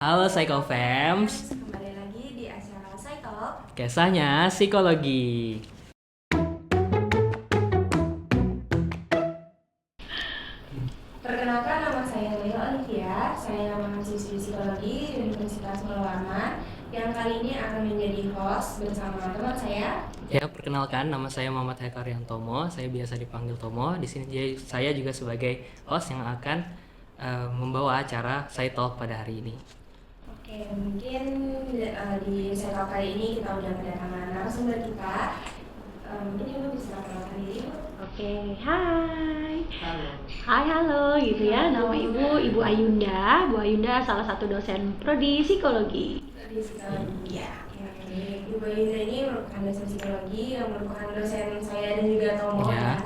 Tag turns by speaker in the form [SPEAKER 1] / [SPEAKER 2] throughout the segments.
[SPEAKER 1] Halo Psychofams,
[SPEAKER 2] Kembali lagi di acara Psytalk.
[SPEAKER 1] kisahnya psikologi.
[SPEAKER 2] Perkenalkan, nama saya Leila Olivia. Saya mahasiswi psikologi di Universitas Merauke yang kali ini akan menjadi host bersama teman saya.
[SPEAKER 1] Ya, perkenalkan nama saya Muhammad Haikarian Tomo. Saya biasa dipanggil Tomo. Di sini saya juga sebagai host yang akan membawa acara Psytalk pada hari ini.
[SPEAKER 2] Oke, mungkin di Psytalk kali ini kita udah kedatangan narasumber kita. Mungkin Ibu bisa perkenalkan diri, Bu.
[SPEAKER 3] Oke, hai.
[SPEAKER 1] Halo.
[SPEAKER 3] Hai, halo gitu ya. Nama Ibu Ayunda. Bu Ayunda salah satu dosen prodi psikologi.
[SPEAKER 2] Di psikologi ya. Oke, Ibu Ayunda ini merupakan dosen psikologi yang merupakan dosen saya dan juga Tomo ya.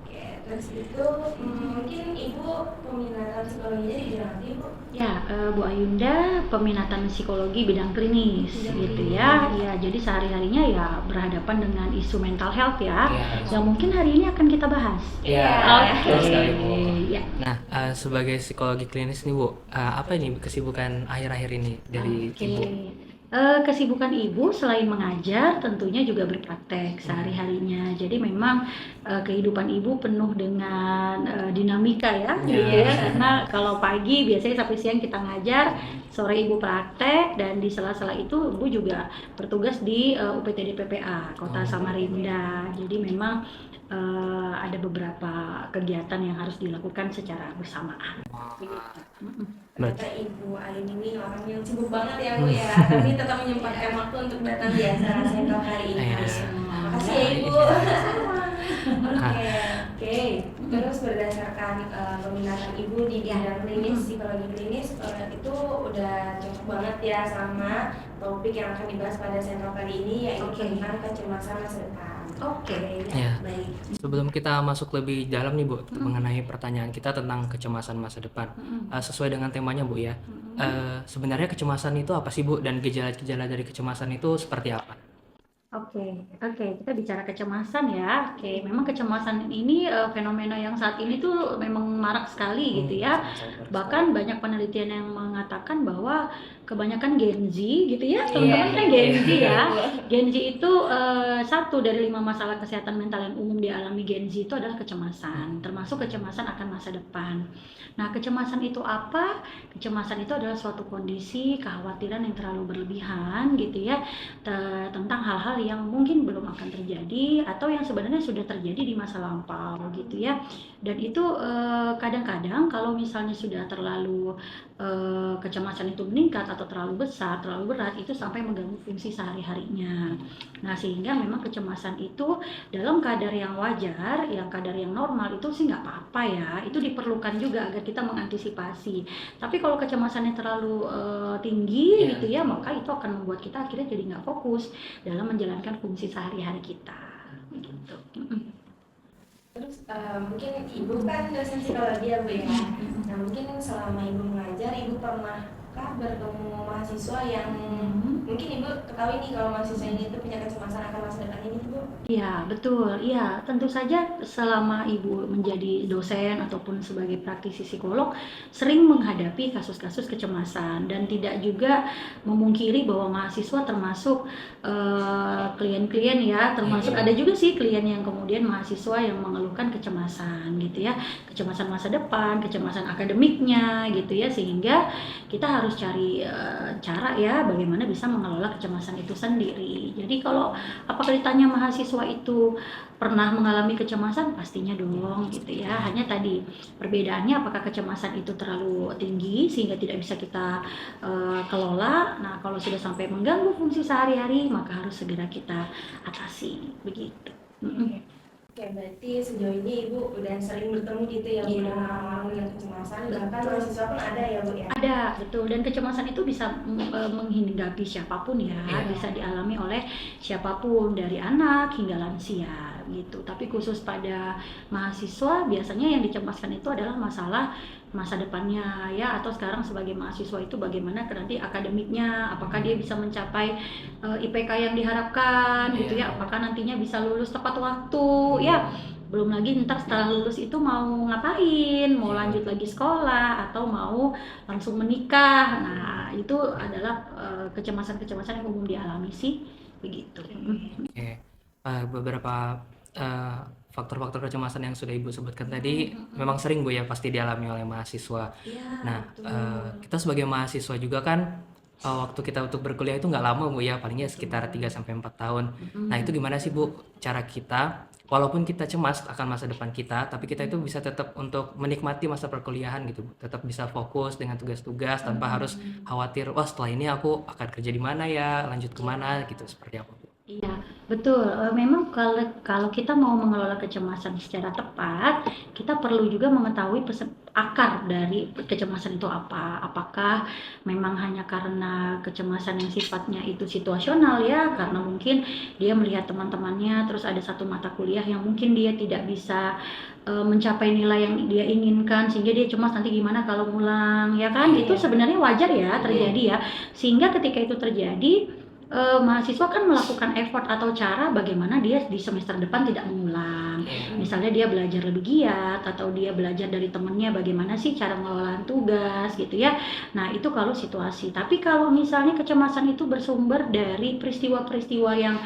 [SPEAKER 2] Oke, terus itu mungkin Ibu peminatan psikologinya di bidang apa, Ibu?
[SPEAKER 3] Ya, Bu Ayunda peminatan psikologi bidang klinis gitu ya. Ya, jadi sehari-harinya ya berhadapan dengan isu mental health ya. Yang mungkin hari ini akan kita bahas.
[SPEAKER 1] Ya,
[SPEAKER 3] Oke.
[SPEAKER 1] betul sekali, Bu.
[SPEAKER 3] Ya.
[SPEAKER 1] Nah, sebagai psikologi klinis nih Bu, apa ini kesibukan akhir-akhir ini dari
[SPEAKER 3] Oke.
[SPEAKER 1] Ibu?
[SPEAKER 3] Kesibukan Ibu selain mengajar tentunya juga berpraktek sehari-harinya. Jadi memang kehidupan Ibu penuh dengan dinamika ya, gitu ya. Karena kalau pagi biasanya sampai siang kita ngajar, sore Ibu praktek, dan di sela-sela itu Ibu juga bertugas di UPTD PPA Kota Samarinda. Jadi memang ada beberapa kegiatan yang harus dilakukan secara bersamaan.
[SPEAKER 2] Ternyata Ibu Ain ini orang yang sibuk banget ya Bu ya, tapi tetap menyempatkan waktu untuk datang di acara Psytalk hari ini. Makasih ya Ibu. Oke. Terus berdasarkan peminatan Ibu di bidang klinis, psikologi klinis, itu udah cocok banget ya sama topik yang akan dibahas pada Psytalk kali ini, yaitu tentang kecemasan masa depan. Oke.
[SPEAKER 1] Ya.
[SPEAKER 2] Baik.
[SPEAKER 1] Sebelum kita masuk lebih dalam nih Bu, mengenai pertanyaan kita tentang kecemasan masa depan, sesuai dengan temanya Bu ya, sebenarnya kecemasan itu apa sih Bu, dan gejala-gejala dari kecemasan itu seperti apa?
[SPEAKER 3] Oke, kita bicara kecemasan ya. Oke, memang kecemasan ini fenomena yang saat ini tuh memang marak sekali gitu ya. Bahkan banyak penelitian yang mengatakan bahwa kebanyakan Gen Z gitu ya, teman-teman kan Gen Z ya. Gen Z itu satu dari 5 masalah kesehatan mental yang umum dialami Gen Z itu adalah kecemasan, termasuk kecemasan akan masa depan. Nah, kecemasan itu apa? Kecemasan itu adalah suatu kondisi kekhawatiran yang terlalu berlebihan gitu ya, tentang hal-hal yang mungkin belum akan terjadi atau yang sebenarnya sudah terjadi di masa lampau gitu ya. Dan itu kadang-kadang kalau misalnya sudah terlalu kecemasan itu meningkat atau terlalu besar, terlalu berat, itu sampai mengganggu fungsi sehari-harinya. Nah, sehingga memang kecemasan itu dalam kadar yang wajar, yang kadar yang normal itu sih nggak apa-apa ya. Itu diperlukan juga agar kita mengantisipasi. Tapi kalau kecemasannya terlalu tinggi gitu ya, maka itu akan membuat kita akhirnya jadi nggak fokus dalam menjalankan fungsi sehari-hari kita gitu.
[SPEAKER 2] Terus mungkin Ibu kan dosen psikologi ya Bu ya. Nah mungkin selama Ibu mengajar, Ibu pernahkah bertemu mahasiswa yang mungkin Ibu ketahui nih kalau mahasiswa ini tuh punya kecemasan akan masa depan ini tuh Bu?
[SPEAKER 3] Iya, betul. Iya, tentu saja selama Ibu menjadi dosen ataupun sebagai praktisi psikolog sering menghadapi kasus-kasus kecemasan, dan tidak juga memungkiri bahwa mahasiswa termasuk klien-klien ya, termasuk ada juga sih klien yang kemudian mahasiswa yang mengeluhkan kecemasan gitu ya, kecemasan masa depan, kecemasan akademiknya gitu ya, sehingga kita harus cari cara ya bagaimana bisa mengelola kecemasan itu sendiri. Jadi kalau apakah ditanya mahasiswa itu pernah mengalami kecemasan, pastinya dong gitu ya. Hanya tadi perbedaannya apakah kecemasan itu terlalu tinggi sehingga tidak bisa kita kelola. Nah, kalau sudah sampai mengganggu fungsi sehari-hari maka harus segera kita atasi begitu.
[SPEAKER 2] Oke, berarti sejauh ini Ibu udah sering bertemu gitu ya Bu dengan orang-orang yang kecemasan, bahkan mahasiswa pun ada ya Bu ya?
[SPEAKER 3] Ada, betul. Dan kecemasan itu bisa menghinggapi siapapun ya, bisa dialami oleh siapapun dari anak hingga lansia gitu. Tapi khusus pada mahasiswa biasanya yang dicemaskan itu adalah masalah masa depannya ya, atau sekarang sebagai mahasiswa itu bagaimana nanti akademiknya, apakah dia bisa mencapai IPK yang diharapkan gitu ya, apakah nantinya bisa lulus tepat waktu ya. Belum lagi ntar setelah lulus itu mau ngapain, mau lanjut lagi sekolah atau mau langsung menikah. Nah, itu adalah kecemasan-kecemasan yang umum dialami sih, begitu.
[SPEAKER 1] Oke. Beberapa eh, faktor-faktor kecemasan yang sudah Ibu sebutkan tadi memang sering Bu ya pasti dialami oleh mahasiswa.
[SPEAKER 3] Iya,
[SPEAKER 1] Nah,
[SPEAKER 3] betul.
[SPEAKER 1] kita sebagai mahasiswa juga kan waktu kita untuk berkuliah itu nggak lama Bu ya, palingnya sekitar 3 sampai 4 tahun. Nah, itu gimana sih Bu cara kita walaupun kita cemas akan masa depan kita, tapi kita itu bisa tetap untuk menikmati masa perkuliahan gitu Bu. Tetap bisa fokus dengan tugas-tugas tanpa harus khawatir, wah setelah ini aku akan kerja di mana ya, lanjut kemana gitu, seperti apa Bu?
[SPEAKER 3] Iya, betul. Memang kalau kalau kita mau mengelola kecemasan secara tepat, kita perlu juga mengetahui akar dari kecemasan itu apa. Apakah memang hanya karena kecemasan yang sifatnya itu situasional ya, karena mungkin dia melihat teman-temannya, terus ada satu mata kuliah yang mungkin dia tidak bisa mencapai nilai yang dia inginkan, sehingga dia cemas nanti gimana kalau ngulang, ya kan? Itu sebenarnya wajar ya terjadi ya. Sehingga ketika itu terjadi, mahasiswa kan melakukan effort atau cara bagaimana dia di semester depan tidak mengulang. Misalnya dia belajar lebih giat atau dia belajar dari temennya bagaimana sih cara mengelola tugas gitu ya. Nah, itu kalau situasi. Tapi kalau misalnya kecemasan itu bersumber dari peristiwa-peristiwa yang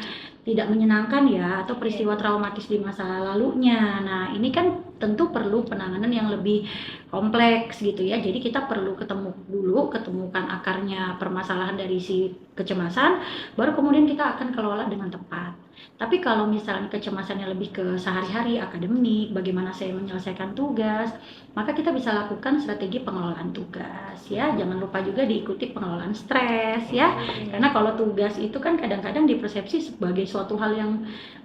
[SPEAKER 3] tidak menyenangkan ya atau peristiwa traumatis di masa lalunya. Nah, ini kan tentu perlu penanganan yang lebih kompleks gitu ya. Jadi kita perlu ketemukan akarnya permasalahan dari si kecemasan, baru kemudian kita akan kelola dengan tepat. Tapi kalau misalnya kecemasannya lebih ke sehari-hari akademik, bagaimana saya menyelesaikan tugas, maka kita bisa lakukan strategi pengelolaan tugas ya. Jangan lupa juga diikuti pengelolaan stres ya. Karena kalau tugas itu kan kadang-kadang dipersepsi sebagai suatu hal yang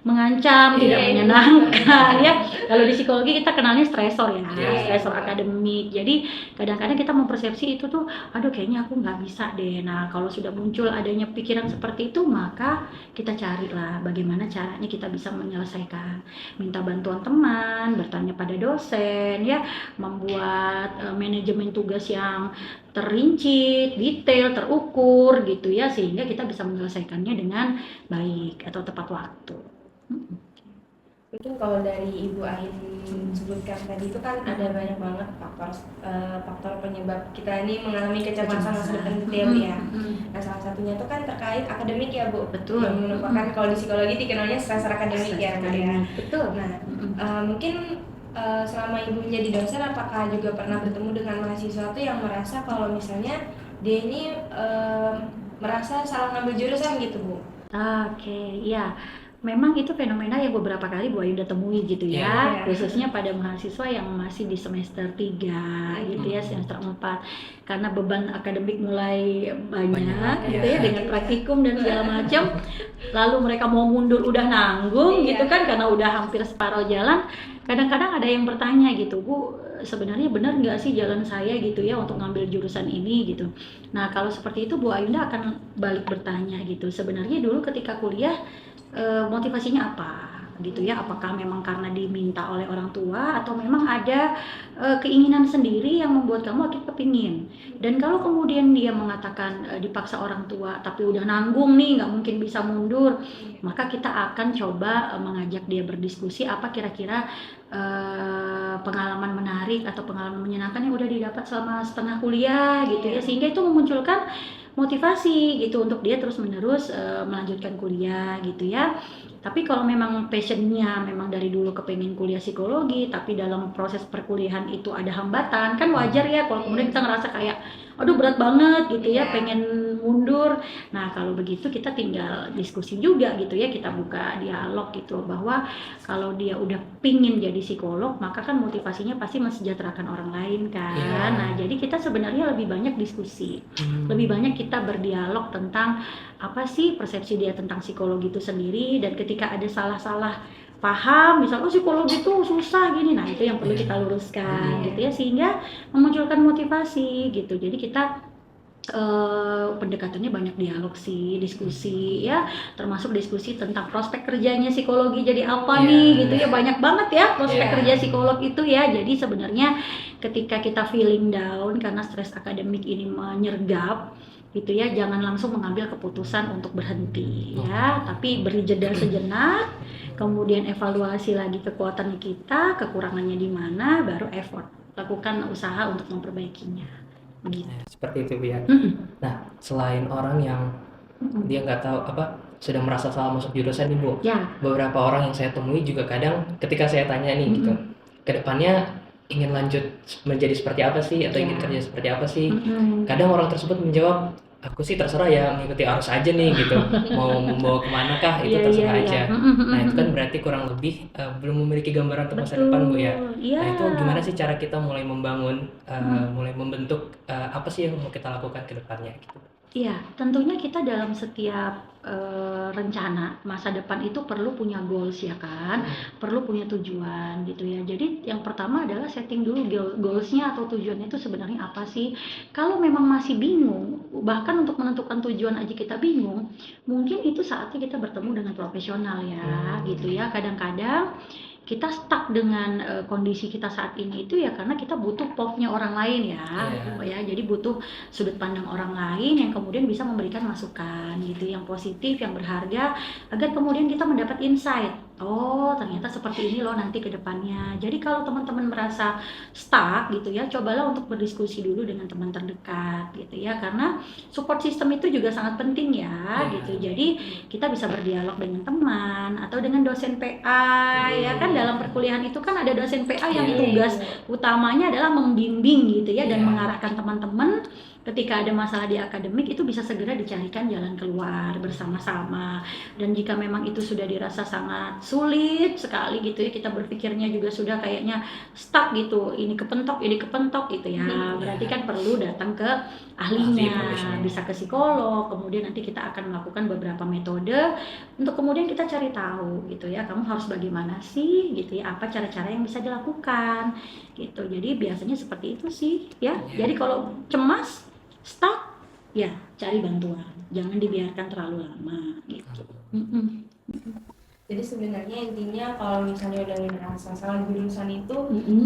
[SPEAKER 3] mengancam, tidak menyenangkan ya. Kalau di psikologi kita kenalnya stresor ya, stresor akademik. Jadi kadang-kadang kita mempersepsi itu tuh, aduh kayaknya aku nggak bisa deh. Nah, kalau sudah muncul adanya pikiran seperti itu, maka kita carilah bagaimana caranya kita bisa menyelesaikan. Minta bantuan teman, bertanya pada dosen ya, membuat manajemen tugas yang terinci, detail, terukur gitu ya, sehingga kita bisa menyelesaikannya dengan baik atau tepat waktu.
[SPEAKER 2] Mungkin kalau dari Ibu Ain sebutkan tadi itu kan ada banyak banget faktor penyebab kita ini mengalami kecemasan masa depan detail ya. Nah, salah satunya itu kan terkait akademik ya Bu.
[SPEAKER 3] Betul.
[SPEAKER 2] Yang merupakan kalau di psikologi dikenalnya stresor akademik ya Bu ya.
[SPEAKER 3] Betul.
[SPEAKER 2] Nah, mungkin selama Ibu menjadi dosen, apakah juga pernah bertemu dengan mahasiswa tuh yang merasa kalau misalnya dia ini merasa salah ngambil jurusan gitu Bu?
[SPEAKER 3] Oke, ya. Memang itu fenomena yang beberapa kali Bu Ayu udah temui gitu ya, khususnya pada mahasiswa yang masih di semester 3 gitu ya, semester 4. Karena beban akademik mulai banyak gitu ya, dengan praktikum dan segala macam. Lalu mereka mau mundur udah nanggung gitu kan, karena udah hampir separuh jalan. Kadang-kadang ada yang bertanya gitu, Bu, sebenarnya benar nggak sih jalan saya gitu ya untuk ngambil jurusan ini gitu. Nah, kalau seperti itu Bu Ayunda akan balik bertanya gitu, sebenarnya dulu ketika kuliah motivasinya apa gitu ya, apakah memang karena diminta oleh orang tua atau memang ada keinginan sendiri yang membuat kamu akhirnya kepingin. Dan kalau kemudian dia mengatakan dipaksa orang tua tapi udah nanggung nih, nggak mungkin bisa mundur, maka kita akan coba mengajak dia berdiskusi apa kira-kira pengalaman menarik atau pengalaman menyenangkan yang udah didapat selama setengah kuliah gitu ya, sehingga itu memunculkan motivasi gitu untuk dia terus-menerus melanjutkan kuliah gitu ya. Tapi kalau memang passionnya memang dari dulu kepengen kuliah psikologi, tapi dalam proses perkuliahan itu ada hambatan, kan wajar ya kalau kemudian kita ngerasa kayak aduh berat banget gitu ya, pengen mundur. Nah, kalau begitu kita tinggal diskusi juga gitu ya, kita buka dialog gitu bahwa kalau dia udah pingin jadi psikolog, maka kan motivasinya pasti mensejahterakan orang lain kan. Nah, jadi kita sebenarnya lebih banyak diskusi, lebih banyak kita berdialog tentang apa sih persepsi dia tentang psikologi itu sendiri, dan ketika ada salah-salah paham, misalnya psikologi itu susah gini, nah itu yang perlu kita luruskan gitu ya, sehingga memunculkan motivasi gitu. Jadi kita pendekatannya banyak dialog sih, diskusi ya, termasuk diskusi tentang prospek kerjanya psikologi jadi apa nih gitu ya, banyak banget ya prospek kerja psikolog itu ya. Jadi sebenarnya ketika kita feeling down karena stres akademik ini menyergap, gitu ya. Jangan langsung mengambil keputusan untuk berhenti ya, tapi beri jeda sejenak, kemudian evaluasi lagi kekuatan kita, kekurangannya di mana, baru effort, lakukan usaha untuk memperbaikinya begitu.
[SPEAKER 1] Nah, seperti itu Bu ya.
[SPEAKER 3] Mm-mm.
[SPEAKER 1] Nah, selain orang yang dia nggak tahu sudah merasa salah masuk jurusan nih Bu,
[SPEAKER 3] Ya.
[SPEAKER 1] beberapa orang yang saya temui juga kadang ketika saya tanya nih gitu, kedepannya ingin lanjut menjadi seperti apa sih, atau ingin kerja seperti apa sih, kadang orang tersebut menjawab, aku sih terserah ya, mengikuti arus aja nih gitu, mau membawa kemana kah itu terserah aja. Nah itu kan berarti kurang lebih belum memiliki gambaran untuk masa depan Bu ya. Nah itu gimana sih cara kita mulai membangun, mulai membentuk apa sih yang mau kita lakukan ke depannya gitu.
[SPEAKER 3] Iya, tentunya kita dalam setiap rencana masa depan itu perlu punya goals ya kan, perlu punya tujuan gitu ya. Jadi yang pertama adalah setting dulu goalsnya atau tujuannya itu sebenarnya apa sih. Kalau memang masih bingung, bahkan untuk menentukan tujuan aja kita bingung, mungkin itu saatnya kita bertemu dengan profesional ya gitu ya. Kadang-kadang kita stuck dengan kondisi kita saat ini itu ya karena kita butuh POV-nya orang lain ya, jadi butuh sudut pandang orang lain yang kemudian bisa memberikan masukan gitu, yang positif, yang berharga, agar kemudian kita mendapat insight, oh ternyata seperti ini loh nanti ke depannya. Jadi kalau teman-teman merasa stuck gitu ya, cobalah untuk berdiskusi dulu dengan teman terdekat gitu ya, karena support system itu juga sangat penting ya gitu. Jadi kita bisa berdialog dengan teman atau dengan dosen PA ya kan. Dalam perkuliahan itu kan ada dosen PA yang tugas utamanya adalah membimbing gitu ya, dan mengarahkan teman-teman ketika ada masalah di akademik itu bisa segera dicarikan jalan keluar bersama-sama. Dan jika memang itu sudah dirasa sangat sulit sekali gitu ya, kita berpikirnya juga sudah kayaknya stuck gitu, ini kepentok gitu ya, berarti kan perlu datang ke ahlinya, bisa ke psikolog, kemudian nanti kita akan melakukan beberapa metode untuk kemudian kita cari tahu gitu ya, kamu harus bagaimana sih gitu ya, apa cara-cara yang bisa dilakukan gitu. Jadi biasanya seperti itu sih ya. Jadi kalau cemas, stuck, ya cari bantuan, jangan dibiarkan terlalu lama gitu.
[SPEAKER 2] Jadi sebenarnya intinya kalau misalnya udah ngerasa salah jurusan itu,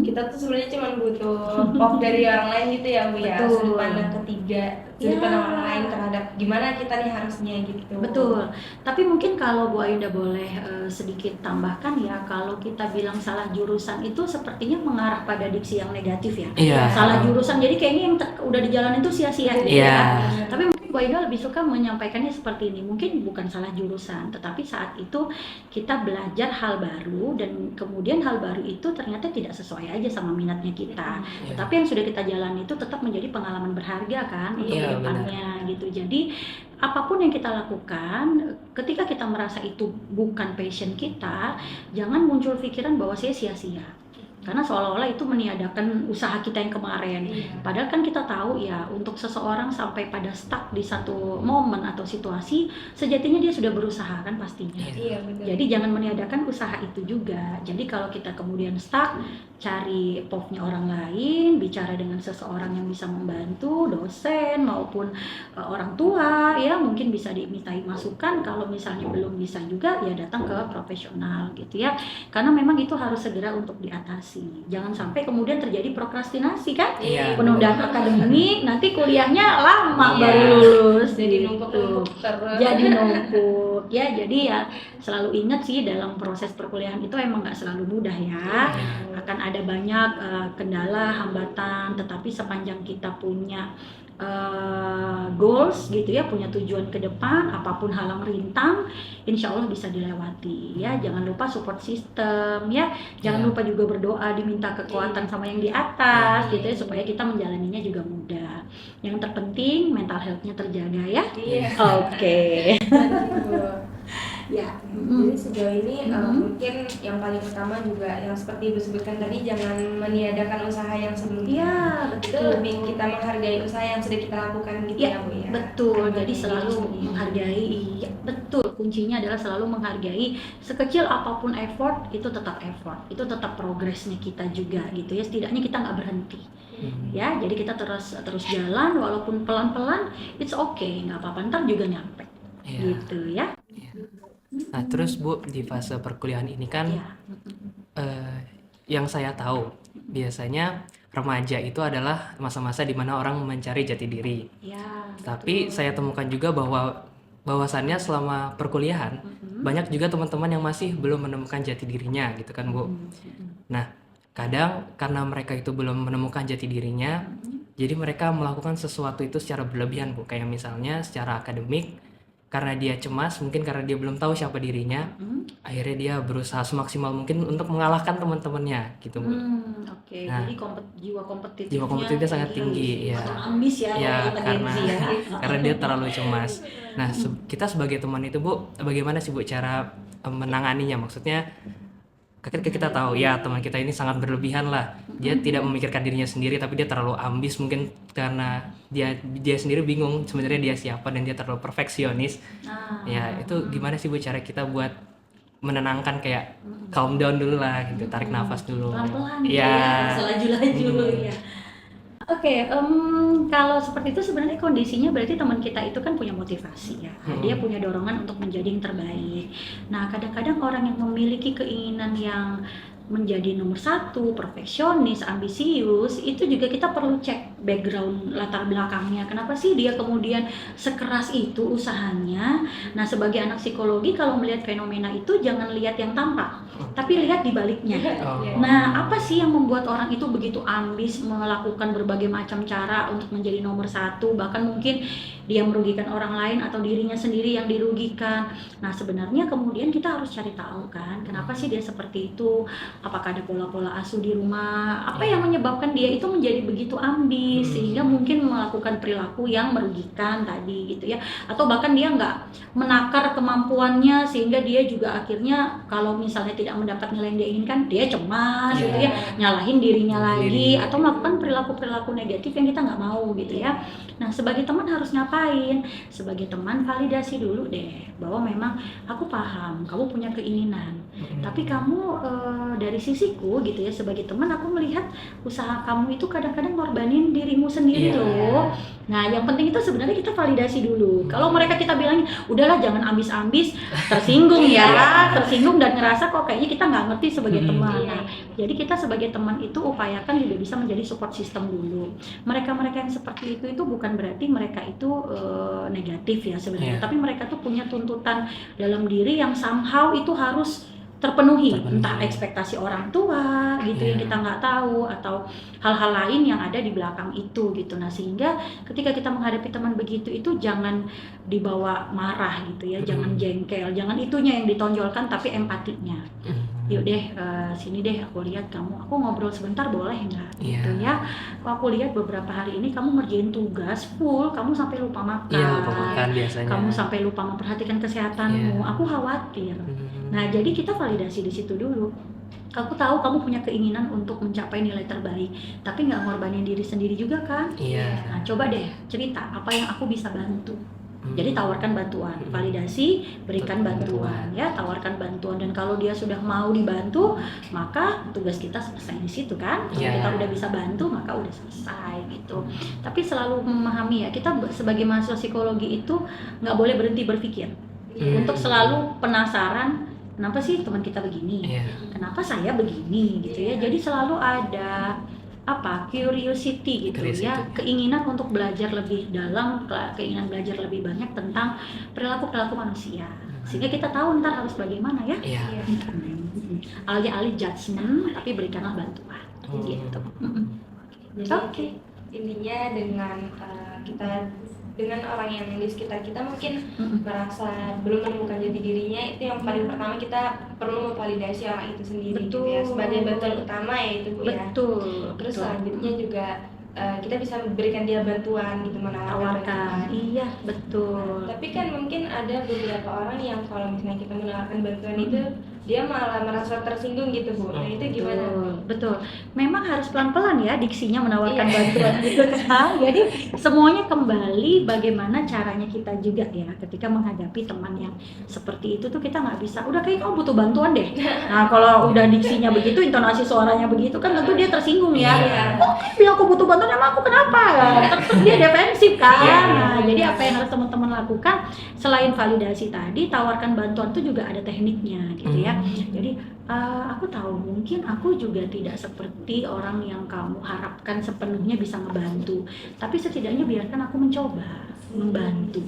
[SPEAKER 2] kita tuh sebenarnya cuma butuh POV dari orang lain gitu ya Bu ya, sudut pandang ketiga, sudut pandang orang lain terhadap gimana kita nih harusnya gitu.
[SPEAKER 3] Betul. Tapi mungkin kalau Bu Ayunda boleh sedikit tambahkan ya, kalau kita bilang salah jurusan itu sepertinya mengarah pada diksi yang negatif ya. Salah jurusan, jadi kayaknya yang udah di jalan itu sia-sia gitu ya. Tapi mungkin Bu Ayunda lebih suka menyampaikannya seperti ini, mungkin bukan salah jurusan, tetapi saat itu kita belajar hal baru dan kemudian hal baru itu ternyata tidak sesuai aja sama minatnya kita. Tetapi yang sudah kita jalani itu tetap menjadi pengalaman berharga kan untuk kedepannya gitu. Jadi apapun yang kita lakukan, ketika kita merasa itu bukan passion kita, jangan muncul pikiran bahwa saya sia-sia. Karena seolah-olah itu meniadakan usaha kita yang kemarin. Padahal kan kita tahu ya, untuk seseorang sampai pada stuck di satu momen atau situasi, sejatinya dia sudah berusaha kan pastinya. Jadi jangan meniadakan usaha itu juga. Jadi kalau kita kemudian stuck, cari POV-nya orang lain, bicara dengan seseorang yang bisa membantu, dosen maupun orang tua ya, mungkin bisa dimintai masukan. Kalau misalnya belum bisa juga ya datang ke profesional gitu ya. Karena memang itu harus segera untuk diatasi. Jangan sampai kemudian terjadi prokrastinasi kan, penundaan akademik, nanti kuliahnya lama baru lulus,
[SPEAKER 2] jadi numpuk terus.
[SPEAKER 3] Jadi numpuk ya. Jadi ya selalu ingat sih, dalam proses perkuliahan itu emang nggak selalu mudah ya, akan ada banyak kendala, hambatan, tetapi sepanjang kita punya goals gitu ya, punya tujuan ke depan, apapun halang rintang, insya Allah bisa dilewati ya. Jangan lupa support system ya, jangan lupa juga berdoa, diminta kekuatan sama yang di atas gitu ya, supaya kita menjalaninya juga mudah. Yang terpenting mental health-nya terjaga ya. Oke.
[SPEAKER 2] Ya, jadi sejauh ini mungkin yang paling utama juga yang seperti Ibu sebutkan tadi, jangan meniadakan usaha yang sebelumnya. Betul. Lebih kita menghargai usaha yang sudah kita lakukan gitu ya Bu ya.
[SPEAKER 3] Betul. Jadi selalu menghargai. Betul. Kuncinya adalah selalu menghargai, sekecil apapun effort itu tetap effort, itu tetap progresnya kita juga gitu ya. Setidaknya kita nggak berhenti. Ya, jadi kita terus jalan walaupun pelan-pelan, it's okay, nggak apa-apa, ntar juga nyampe. Gitu ya.
[SPEAKER 1] Nah terus Bu, di fase perkuliahan ini kan yang saya tahu biasanya remaja itu adalah masa-masa di mana orang mencari jati diri.
[SPEAKER 3] Ya,
[SPEAKER 1] Tapi saya temukan juga bahwasannya selama perkuliahan banyak juga teman-teman yang masih belum menemukan jati dirinya gitu kan Bu. Nah, kadang karena mereka itu belum menemukan jati dirinya, jadi mereka melakukan sesuatu itu secara berlebihan Bu. Kayak misalnya secara akademik, karena dia cemas, mungkin karena dia belum tahu siapa dirinya, akhirnya dia berusaha semaksimal mungkin untuk mengalahkan teman-temannya gitu Bu.
[SPEAKER 3] Oke.
[SPEAKER 1] Nah,
[SPEAKER 3] Jadi jiwa kompetitifnya
[SPEAKER 1] jiwa kompetitifnya sangat tinggi, ya.
[SPEAKER 3] atau ambis ya,
[SPEAKER 1] Ya,
[SPEAKER 3] kalau kita
[SPEAKER 1] karena
[SPEAKER 3] gengsi ya.
[SPEAKER 1] karena dia terlalu cemas. Nah, kita sebagai teman itu Bu, bagaimana sih Bu cara menanganinya? Maksudnya ketika kita tahu ya teman kita ini sangat berlebihan lah, dia tidak memikirkan dirinya sendiri, tapi dia terlalu ambis mungkin karena dia sendiri bingung sebenarnya dia siapa dan dia terlalu perfeksionis. Ya, itu gimana sih Bu cara kita buat menenangkan, kayak calm down dulu lah gitu, tarik nafas dulu.
[SPEAKER 3] Pelan-pelan
[SPEAKER 1] Ya.
[SPEAKER 3] ya, selaju-laju ya. Oke, kalau seperti itu sebenarnya kondisinya berarti teman kita itu kan punya motivasi ya. Dia punya dorongan untuk menjadi yang terbaik. Nah, kadang-kadang orang yang memiliki keinginan yang menjadi nomor satu, perfeksionis, ambisius, itu juga kita perlu cek background latar belakangnya. Kenapa sih dia kemudian sekeras itu usahanya? Nah, sebagai anak psikologi kalau melihat fenomena itu jangan lihat yang tampak, tapi lihat di baliknya. Nah, apa sih yang membuat orang itu begitu ambis melakukan berbagai macam cara untuk menjadi nomor satu, bahkan mungkin dia merugikan orang lain atau dirinya sendiri yang dirugikan. Nah, sebenarnya kemudian kita harus cari tahu kan, kenapa sih dia seperti itu? Apakah ada pola-pola asuh di rumah? Apa yang menyebabkan dia itu menjadi begitu ambis sehingga mungkin melakukan perilaku yang merugikan tadi gitu ya? Atau bahkan dia nggak menakar kemampuannya sehingga dia juga akhirnya kalau misalnya tidak mendapat nilai yang dia inginkan, dia cemas gitu ya, nyalahin dirinya lagi atau melakukan perilaku-perilaku negatif yang kita nggak mau gitu ya. Nah, sebagai teman harus ngapain? Sebagai teman validasi dulu deh bahwa memang aku paham kamu punya keinginan, tapi kamu dari sisiku gitu ya, sebagai teman aku melihat usaha kamu itu kadang-kadang ngorbanin dirimu sendiri loh. Nah, yang penting itu sebenarnya kita validasi dulu. Kalau mereka kita bilangin udahlah jangan ambis-ambis, tersinggung ya, tersinggung dan ngerasa kok kayaknya kita nggak ngerti sebagai teman. Nah, jadi kita sebagai teman itu upayakan juga bisa menjadi support system dulu. Mereka-mereka yang seperti itu bukan berarti mereka itu negatif ya sebenarnya, tapi mereka tuh punya tuntutan dalam diri yang somehow itu harus terpenuhi. Entah ekspektasi orang tua gitu yang kita nggak tahu, atau hal-hal lain yang ada di belakang itu gitu. Nah, sehingga ketika kita menghadapi teman begitu itu jangan dibawa marah gitu ya, jangan jengkel, jangan itunya yang ditonjolkan tapi empatinya. Yuk deh, sini deh aku lihat kamu, aku ngobrol sebentar boleh nggak gitu ya. Aku lihat beberapa hari ini kamu ngerjain tugas full, kamu sampai lupa makan,
[SPEAKER 1] lupa makan biasanya,
[SPEAKER 3] kamu sampai lupa memperhatikan kesehatanmu, aku khawatir. Nah, jadi kita validasi di situ dulu. Aku tahu kamu punya keinginan untuk mencapai nilai terbaik, tapi nggak ngorbanin diri sendiri juga kan? Nah, coba deh cerita apa yang aku bisa bantu. Jadi tawarkan bantuan, validasi, berikan bantuan ya, tawarkan bantuan, dan kalau dia sudah mau dibantu, maka tugas kita selesai di situ kan. Kalau kita udah bisa bantu, maka udah selesai gitu. Tapi selalu memahami ya, kita sebagai mahasiswa psikologi itu nggak boleh berhenti berpikir. Untuk selalu penasaran, kenapa sih teman kita begini? Kenapa saya begini gitu ya. Jadi selalu ada curiosity gitu ya, keinginan untuk belajar lebih dalam, keinginan belajar lebih banyak tentang perilaku perilaku manusia, sehingga kita tahu ntar harus bagaimana ya. Alih-alih judgement, tapi berikanlah bantuan gitu.
[SPEAKER 2] Jadi intinya dengan kita dengan orang yang di sekitar kita mungkin merasa belum menemukan jati dirinya, itu yang paling pertama kita perlu memvalidasi orang itu sendiri gitu ya, sebagai bantuan utama ya itu Bu ya. Terus selanjutnya juga kita bisa berikan dia bantuan gitu, menawarkan.
[SPEAKER 3] Iya, betul.
[SPEAKER 2] Tapi kan mungkin ada beberapa orang yang kalau misalnya kita menawarkan bantuan itu dia malah merasa tersinggung gitu Bu. Nah, itu gimana?
[SPEAKER 3] Betul. Memang harus pelan-pelan ya diksinya menawarkan bantuan gitu kan. Jadi semuanya kembali bagaimana caranya kita juga ya ketika menghadapi teman yang seperti itu tuh, kita nggak bisa udah kayak kamu butuh bantuan deh. Nah, kalau udah diksinya begitu, intonasi suaranya begitu kan tentu dia tersinggung ya. Oh, bilang aku butuh bantuan, tonton sama aku kenapa ya, terus dia defensif kan. Nah, jadi apa yang harus teman-teman lakukan selain validasi tadi, tawarkan bantuan itu juga ada tekniknya gitu ya. Jadi aku tahu mungkin aku juga tidak seperti orang yang kamu harapkan sepenuhnya bisa membantu, tapi setidaknya biarkan aku mencoba membantu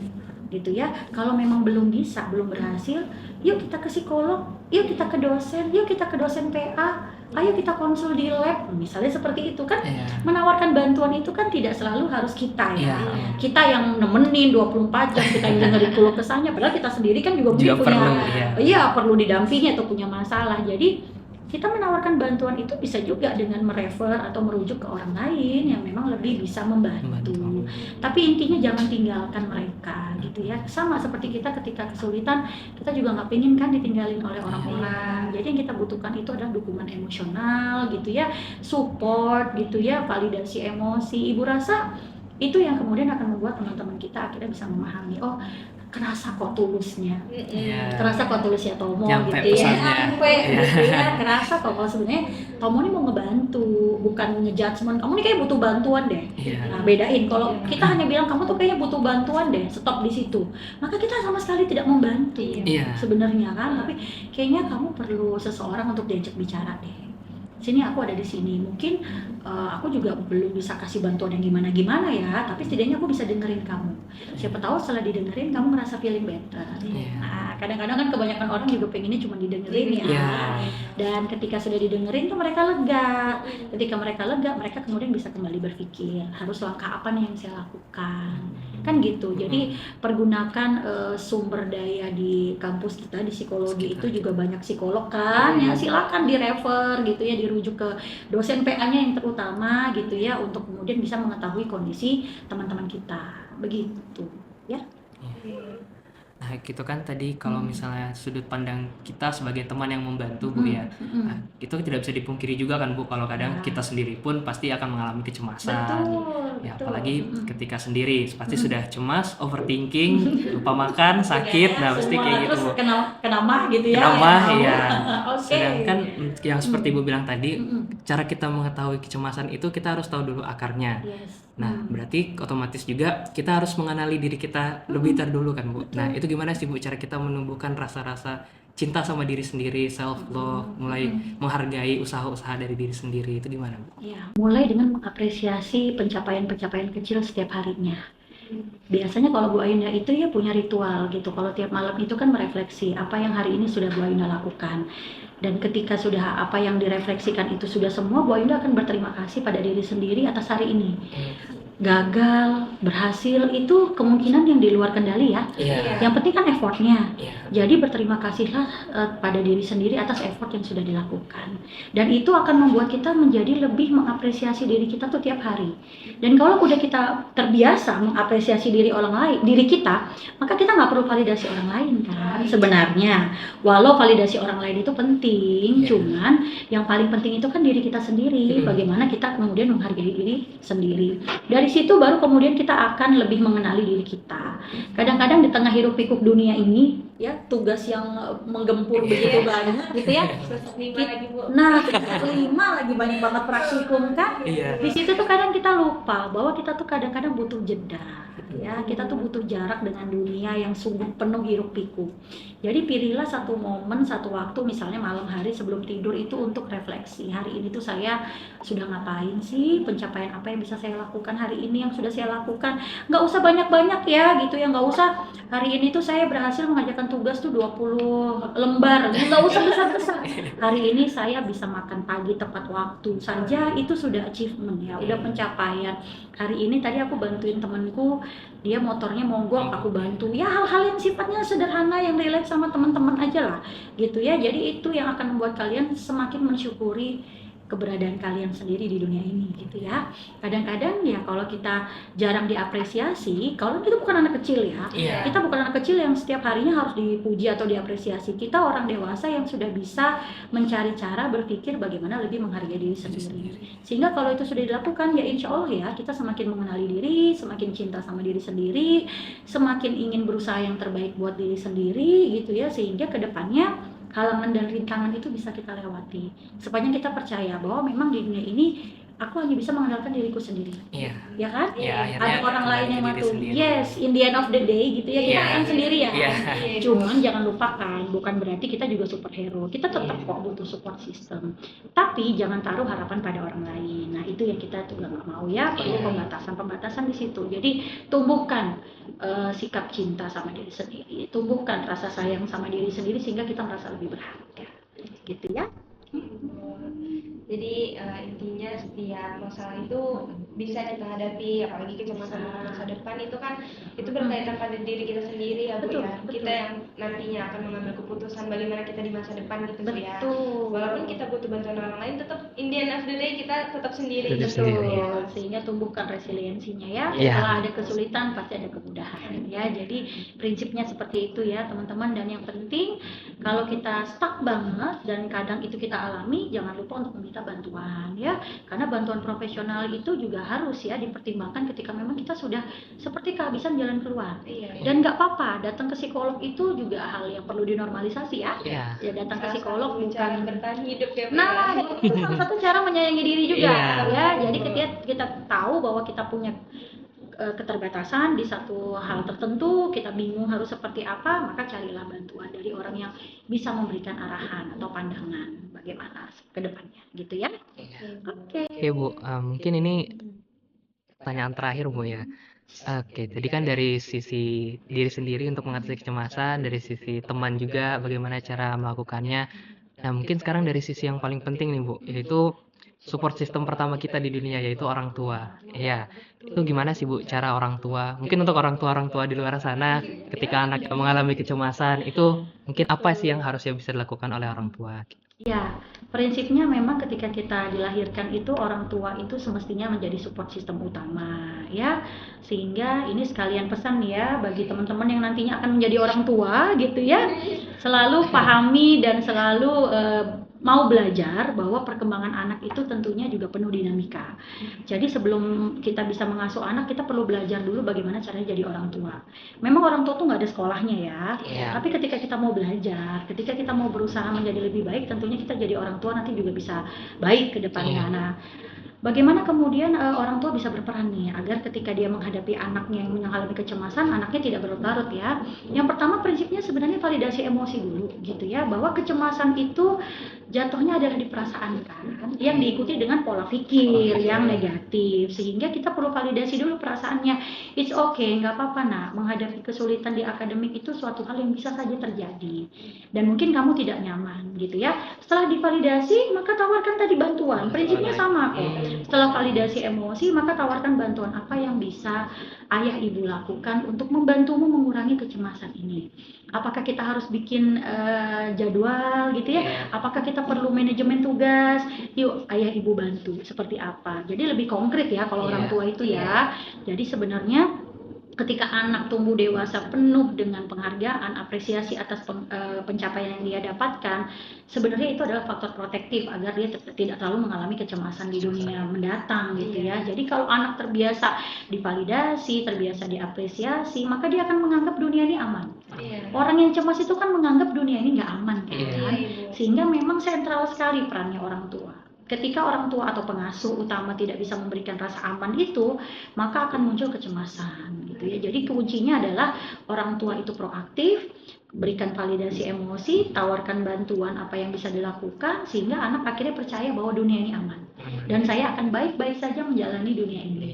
[SPEAKER 3] gitu ya. Kalau memang belum bisa, belum berhasil, yuk kita ke psikolog, yuk kita ke dosen, yuk kita ke dosen PA, ayo kita konsul di lab, misalnya seperti itu kan. Menawarkan bantuan itu kan tidak selalu harus kita ya. Kita yang nemenin 24 jam, kita yang dengerin keluh kesahnya, padahal kita sendiri kan juga punya perlu didampingi atau punya masalah. Jadi kita menawarkan bantuan itu bisa juga dengan merefer atau merujuk ke orang lain yang memang lebih bisa membantu. Tapi intinya jangan tinggalkan mereka gitu ya. Sama seperti kita ketika kesulitan, kita juga nggak pengen kan ditinggalin oleh orang-orang. Jadi yang kita butuhkan itu adalah dukungan emosional gitu ya, support gitu ya, validasi emosi. Ibu rasa itu yang kemudian akan membuat teman-teman kita akhirnya bisa memahami, oh kerasa kok tulusnya, kerasa kok tulusnya Tomo gitu ya, gitu ya, kerasa kok kalau sebenarnya Tomo ini mau ngebantu, bukan ngejudgement kamu nih kayak butuh bantuan deh. Nah bedain, kalau kita hanya bilang kamu tuh kayaknya butuh bantuan deh, stop di situ, maka kita sama sekali tidak membantu sebenarnya kan. Tapi kayaknya kamu perlu seseorang untuk diajak bicara deh. Sini aku ada di sini, mungkin aku juga belum bisa kasih bantuan yang gimana-gimana ya, tapi setidaknya aku bisa dengerin kamu. Siapa tahu setelah didengerin kamu merasa feeling better. Nah, kadang-kadang kan kebanyakan orang juga pengennya cuma didengerin ya. Dan ketika sudah didengerin tuh mereka lega. Ketika mereka lega, mereka kemudian bisa kembali berpikir, harus langkah apa nih yang saya lakukan. Kan gitu. Jadi pergunakan sumber daya di kampus kita di psikologi itu juga banyak psikolog kan. Ya silakan direfer gitu ya, dirujuk ke dosen PA-nya yang terutama gitu ya, untuk kemudian bisa mengetahui kondisi teman-teman kita. Begitu ya.
[SPEAKER 1] Nah gitu kan tadi kalau misalnya sudut pandang kita sebagai teman yang membantu Bu ya, nah, itu tidak bisa dipungkiri juga kan Bu, kalau kadang kita sendiri pun pasti akan mengalami kecemasan. Apalagi ketika sendiri pasti sudah cemas, overthinking, lupa makan, sakit, nah pasti kayak gitu Bu.
[SPEAKER 3] Kena mah gitu ya.
[SPEAKER 1] Kena mah ya. Sedangkan yang seperti Ibu bilang tadi, cara kita mengetahui kecemasan itu kita harus tahu dulu akarnya. Nah, berarti otomatis juga kita harus mengenali diri kita lebih terdahulu kan Bu. Nah, itu gimana sih Bu cara kita menumbuhkan rasa-rasa cinta sama diri sendiri, self love, mulai menghargai usaha-usaha dari diri sendiri, itu gimana Bu?
[SPEAKER 3] Ya, mulai dengan mengapresiasi pencapaian-pencapaian kecil setiap harinya. Biasanya kalau Bu Ayunda itu ya punya ritual gitu, kalau tiap malam itu kan merefleksi apa yang hari ini sudah Bu Ayunda lakukan. Dan ketika sudah apa yang direfleksikan itu sudah semua, Bu Ayunda akan berterima kasih pada diri sendiri atas hari ini. Gagal, berhasil, itu kemungkinan yang di luar kendali ya. Yang penting kan effortnya. Jadi berterima kasihlah pada diri sendiri atas effort yang sudah dilakukan. Dan itu akan membuat kita menjadi lebih mengapresiasi diri kita tuh tiap hari. Dan kalau udah kita terbiasa mengapresiasi diri orang lain, diri kita, maka kita nggak perlu validasi orang lain kan sebenarnya. Walau validasi orang lain itu penting, cuman yang paling penting itu kan diri kita sendiri. Bagaimana kita kemudian menghargai diri sendiri. Dari situ baru kemudian kita akan lebih mengenali diri kita. Kadang-kadang di tengah hiruk pikuk dunia ini, ya tugas yang menggempur begitu banyak gitu ya. Nah, 5 lagi banyak banget praktikum kan. Di situ tuh kadang kita lupa bahwa kita tuh kadang-kadang butuh jeda. Ya, kita tuh butuh jarak dengan dunia yang sungguh penuh hiruk pikuk. Jadi pilihlah satu momen, satu waktu, misalnya malam hari sebelum tidur itu untuk refleksi. Hari ini tuh saya sudah ngapain sih, pencapaian apa yang bisa saya lakukan hari ini yang sudah saya lakukan. Nggak usah banyak-banyak ya gitu ya, nggak usah hari ini tuh saya berhasil mengerjakan tugas tuh 20 lembar, nggak usah besar-besar. Hari ini saya bisa makan pagi tepat waktu saja, itu sudah achievement ya, udah pencapaian. Hari ini tadi aku bantuin temanku, dia motornya mogok, aku bantu. Ya hal-hal yang sifatnya sederhana yang relate sama teman-teman aja lah gitu ya. Jadi itu yang akan membuat kalian semakin mensyukuri keberadaan kalian sendiri di dunia ini gitu ya. Kadang-kadang ya kalau kita jarang diapresiasi, kalau kita bukan anak kecil ya, kita bukan anak kecil yang setiap harinya harus dipuji atau diapresiasi. Kita orang dewasa yang sudah bisa mencari cara berpikir bagaimana lebih menghargai diri sendiri. Sehingga kalau itu sudah dilakukan ya insya Allah ya kita semakin mengenali diri, semakin cinta sama diri sendiri, semakin ingin berusaha yang terbaik buat diri sendiri gitu ya, sehingga kedepannya halangan dan rintangan itu bisa kita lewati. Sepanjang kita percaya bahwa memang di dunia ini aku hanya bisa mengandalkan diriku sendiri,
[SPEAKER 1] Iya.
[SPEAKER 3] ya kan?
[SPEAKER 1] Ya,
[SPEAKER 3] Ada
[SPEAKER 1] akhirnya
[SPEAKER 3] orang lain
[SPEAKER 1] kembali
[SPEAKER 3] yang
[SPEAKER 1] ke diri
[SPEAKER 3] bantu.
[SPEAKER 1] sendiri.
[SPEAKER 3] Yes, in the end of the day gitu ya, kita
[SPEAKER 1] Iya.
[SPEAKER 3] yang sendiri ya.
[SPEAKER 1] Iya.
[SPEAKER 3] Cuman jangan lupakan, bukan berarti kita juga superhero. Kita tetap kok butuh support system. Tapi jangan taruh harapan pada orang lain. Nah, itu yang kita juga nggak mau ya, perlu pembatasan-pembatasan di situ. Jadi tumbuhkan sikap cinta sama diri sendiri, tumbuhkan rasa sayang sama diri sendiri sehingga kita merasa lebih berharga. Gitu ya.
[SPEAKER 2] Jadi intinya setiap masalah itu bisa kita hadapi, apalagi kecemasan masa depan itu kan itu berkaitan pada diri kita sendiri ya Bu
[SPEAKER 3] Betul,
[SPEAKER 2] ya.
[SPEAKER 3] betul.
[SPEAKER 2] Kita yang nantinya akan mengambil keputusan bagaimana kita di masa depan gitu Bu ya.
[SPEAKER 3] Betul.
[SPEAKER 2] Walaupun kita butuh bantuan orang lain, tetap in the end of the day kita tetap sendiri.
[SPEAKER 1] Tetap
[SPEAKER 2] gitu.
[SPEAKER 1] sendiri.
[SPEAKER 2] Ya.
[SPEAKER 3] Sehingga tumbuhkan resiliensinya ya.
[SPEAKER 1] Iya.
[SPEAKER 3] Setelah ada kesulitan pasti ada kemudahan ya. Jadi prinsipnya seperti itu ya teman-teman. Dan yang penting kalau kita stuck banget dan kadang itu kita alami, jangan lupa untuk meminta bantuan ya. Karena bantuan profesional itu juga harus ya dipertimbangkan ketika memang kita sudah seperti kehabisan jalan keluar.
[SPEAKER 2] Iya.
[SPEAKER 3] Dan nggak apa-apa, datang ke psikolog itu juga hal yang perlu dinormalisasi ya.
[SPEAKER 1] Iya.
[SPEAKER 3] Ya datang ke
[SPEAKER 2] Salah
[SPEAKER 3] psikolog
[SPEAKER 2] satu cara
[SPEAKER 3] bukan
[SPEAKER 2] bertahan hidup ya Bu.
[SPEAKER 3] Nah,
[SPEAKER 2] ya.
[SPEAKER 3] itu salah satu cara menyayangi diri juga
[SPEAKER 1] Iya.
[SPEAKER 3] ya. Jadi ketika kita tahu bahwa kita punya keterbatasan di satu hal tertentu, kita bingung harus seperti apa, maka carilah bantuan dari orang yang bisa memberikan arahan atau pandangan bagaimana ke depannya, gitu ya. Oke.
[SPEAKER 1] Oke Bu, mungkin ini pertanyaan terakhir Bu ya. Oke, jadi kan dari sisi diri sendiri untuk mengatasi kecemasan, dari sisi teman juga bagaimana cara melakukannya. Nah, mungkin sekarang dari sisi yang paling penting nih Bu, yaitu support system pertama kita di dunia yaitu orang tua. Iya, itu gimana sih Bu cara orang tua? Mungkin untuk orang tua di luar sana, ketika anaknya mengalami kecemasan, itu mungkin apa sih yang harusnya bisa dilakukan oleh orang tua?
[SPEAKER 3] Ya, prinsipnya memang ketika kita dilahirkan itu orang tua itu semestinya menjadi support system utama ya. Sehingga ini sekalian pesan ya bagi teman-teman yang nantinya akan menjadi orang tua gitu ya. Selalu pahami dan selalu mau belajar bahwa perkembangan anak itu tentunya juga penuh dinamika. Jadi sebelum kita bisa mengasuh anak, kita perlu belajar dulu bagaimana caranya jadi orang tua. Memang orang tua tuh nggak ada sekolahnya ya.
[SPEAKER 1] Iya.
[SPEAKER 3] Tapi ketika kita mau belajar, ketika kita mau berusaha menjadi lebih baik, tentunya kita jadi orang tua nanti juga bisa baik ke depannya. Nah, bagaimana kemudian orang tua bisa berperan nih agar ketika dia menghadapi anaknya yang mengalami kecemasan, anaknya tidak berlarut ya. Yang pertama prinsipnya sebenarnya validasi emosi dulu gitu ya, bahwa kecemasan itu jatuhnya adalah di perasaan kan, yang diikuti dengan pola pikir yang negatif, sehingga kita perlu validasi dulu perasaannya. It's okay, nggak apa-apa nak, menghadapi kesulitan di akademik itu suatu hal yang bisa saja terjadi dan mungkin kamu tidak nyaman gitu ya. Setelah divalidasi maka tawarkan tadi bantuan, prinsipnya sama kok. Setelah validasi emosi maka tawarkan bantuan apa yang bisa ayah ibu lakukan untuk membantumu mengurangi kecemasan ini. Apakah kita harus bikin jadwal gitu ya? Apakah kita perlu manajemen tugas? Yuk ayah ibu bantu seperti apa. Jadi lebih konkret ya kalau orang tua itu ya. Jadi sebenarnya ketika anak tumbuh dewasa penuh dengan penghargaan, apresiasi atas pencapaian yang dia dapatkan, sebenarnya itu adalah faktor protektif agar dia tidak terlalu mengalami kecemasan di dunia mendatang gitu ya. Jadi kalau anak terbiasa divalidasi, terbiasa diapresiasi, maka dia akan menganggap dunia ini aman. Orang yang cemas itu kan menganggap dunia ini nggak aman kan, sehingga memang sentral sekali perannya orang tua. Ketika orang tua atau pengasuh utama tidak bisa memberikan rasa aman itu, maka akan muncul kecemasan gitu ya. Jadi kuncinya adalah orang tua itu proaktif, berikan validasi emosi, tawarkan bantuan apa yang bisa dilakukan sehingga anak akhirnya percaya bahwa dunia ini aman. Dan saya akan baik-baik saja menjalani dunia ini.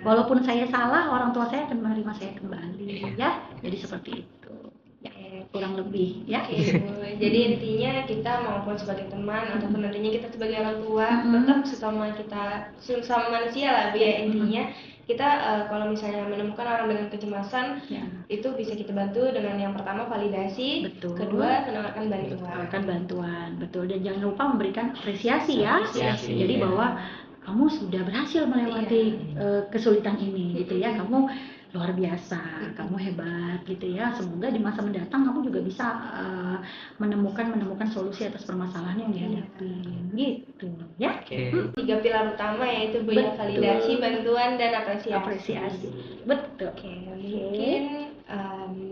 [SPEAKER 3] Walaupun saya salah, orang tua saya akan menerima saya kembali ya. Jadi seperti itu. Kurang lebih ya.
[SPEAKER 2] Jadi intinya kita maupun sebagai teman ataupun nantinya kita sebagai orang tua tetap sesama manusia lah Bu ya. Intinya kita kalau misalnya menemukan orang dengan kecemasan itu bisa kita bantu dengan yang pertama validasi,
[SPEAKER 3] Betul.
[SPEAKER 2] kedua menawarkan bantuan.
[SPEAKER 3] Menawarkan bantuan, betul, dan jangan lupa memberikan apresiasi ya.
[SPEAKER 1] Apresiasi,
[SPEAKER 3] Jadi
[SPEAKER 1] ya.
[SPEAKER 3] bahwa kamu sudah berhasil melewati kesulitan ini gitu ya. Kamu luar biasa, kamu hebat gitu ya. Semoga di masa mendatang kamu juga bisa menemukan solusi atas permasalahan yang dihadapi gitu ya.
[SPEAKER 1] Oke.
[SPEAKER 2] 3 pilar utama yaitu Bu ya,
[SPEAKER 3] Betul.
[SPEAKER 2] validasi, bantuan dan
[SPEAKER 3] Apresiasi, betul.
[SPEAKER 2] Mungkin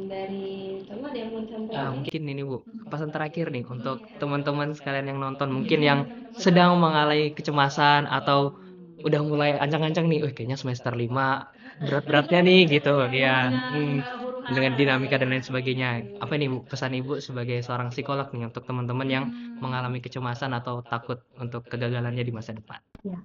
[SPEAKER 2] dari teman ada yang mau disampaikan?
[SPEAKER 1] Mungkin ini Bu, pesan terakhir nih untuk teman-teman sekalian yang nonton, mungkin yang sedang mengalami kecemasan atau udah mulai ancang-ancang nih, kayaknya semester 5 berat-beratnya nih gitu ya. Dengan dinamika dan lain sebagainya. Apa nih Bu, pesan Ibu sebagai seorang psikolog nih untuk teman-teman yang mengalami kecemasan atau takut untuk kegagalannya di masa depan?
[SPEAKER 3] Ya.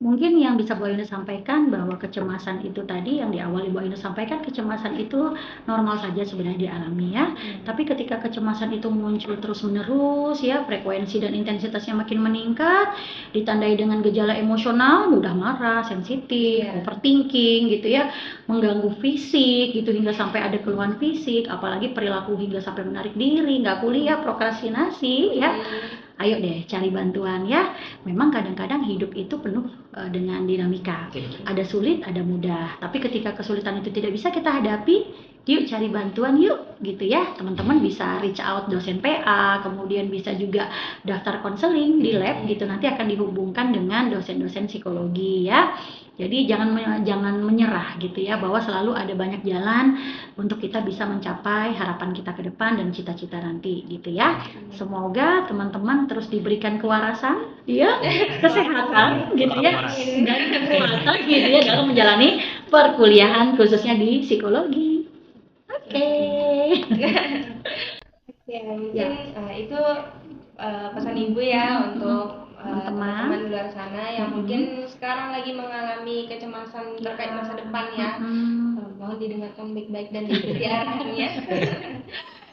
[SPEAKER 3] Mungkin yang bisa Bu Ainun sampaikan bahwa kecemasan itu tadi yang di awal Ibu Ainun sampaikan, kecemasan itu normal saja sebenarnya dialami ya. Tapi ketika kecemasan itu muncul terus-menerus ya, frekuensi dan intensitasnya makin meningkat, ditandai dengan gejala emosional, mudah marah, sensitif, overthinking gitu ya, mengganggu fisik gitu hingga sampai ada keluhan fisik, apalagi perilaku hingga sampai menarik diri, nggak kuliah, prokrastinasi ya. Ayo deh cari bantuan ya. Memang kadang-kadang hidup itu penuh dengan dinamika. Ada sulit, ada mudah. Tapi ketika kesulitan itu tidak bisa kita hadapi, yuk cari bantuan yuk gitu ya. Teman-teman bisa reach out dosen PA, kemudian bisa juga daftar konseling di lab gitu. Nanti akan dihubungkan dengan dosen-dosen psikologi ya. Jadi jangan menyerah gitu ya, bahwa selalu ada banyak jalan untuk kita bisa mencapai harapan kita ke depan dan cita-cita nanti gitu ya. Semoga teman-teman terus diberikan kewarasan ya, kesehatan gitu ya, dan kekuatan gitu ya dalam menjalani perkuliahan khususnya di psikologi. Oke.
[SPEAKER 2] Ya, mungkin itu pesan Ibu ya untuk teman-teman di luar sana yang mungkin sekarang lagi mengalami kecemasan terkait masa depan ya. Mohon didengarkan baik-baik dan diikuti arahannya.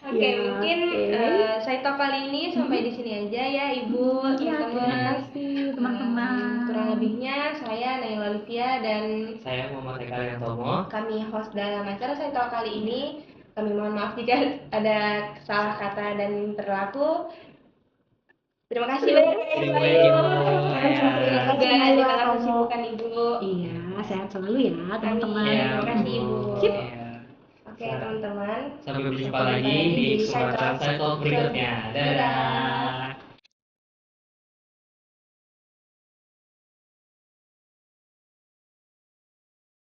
[SPEAKER 2] Oke, mungkin saya talk kali ini sampai di sini aja ya Ibu, teman-teman.
[SPEAKER 3] Teman-teman.
[SPEAKER 2] Kurang lebihnya saya Naila Lutfia dan
[SPEAKER 1] Saya Muhammad Eka Yantomo.
[SPEAKER 2] kami host dalam acara saya talk kali ini. Kami mohon maaf jika ada salah kata dan perilaku. Terima kasih banyak
[SPEAKER 1] Terima kasih Ibu.
[SPEAKER 2] juga di tengah kesibukan Ibu.
[SPEAKER 3] Iya, sehat selalu ya teman-teman.
[SPEAKER 1] Ya,
[SPEAKER 2] Terima kasih Ibu.
[SPEAKER 1] Sip.
[SPEAKER 2] Oke teman-teman.
[SPEAKER 1] Sampai berjumpa lagi di kesempatan saya talk berikutnya. Dadah.